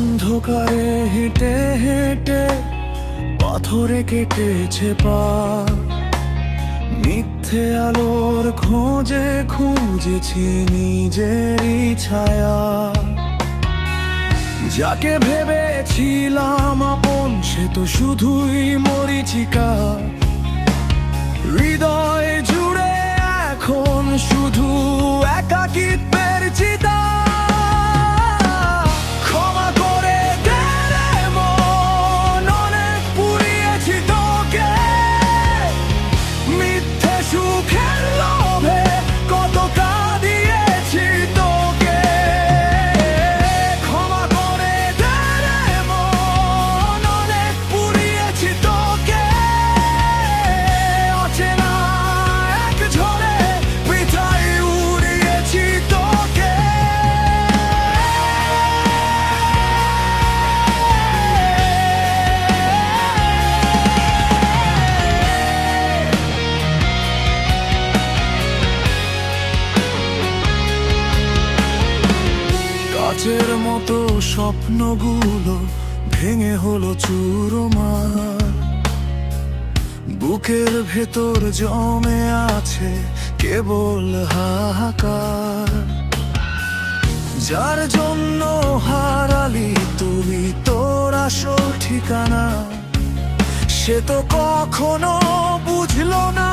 অন্ধকারে হেঁটে হেঁটে পাথরে কেটেছে পা, মিথ্যে আলোর খোঁজে খুঁজেছি নিজেরই ছায়া। যাকে ভেবেছিলাম আপন সে তো শুধুই মরীচিকা, হৃদয় জুড়ে এখন শুধু একাকিত্বের চিতা। ক্ষমা করে দে রে মন, অনেক পুড়িয়েছি তোকে, মিথ্যে সুখের লোভে কত কাঁদিয়েছি তোকে। ক্ষমা করে দে রে মন, অনেক পুড়িয়েছি তোকে, অচেনা এক ঝড়ে বৃথায় উড়িয়েছি তোকে। কাচের মতো স্বপ্নগুলো ভেঙে হলো চুরমার, বুকের ভেতর জমে আছে কেবল হাহাকার। যার জন্য হারালি তুই তোর আসল ঠিকানা, সে তো কখনো বুঝলো না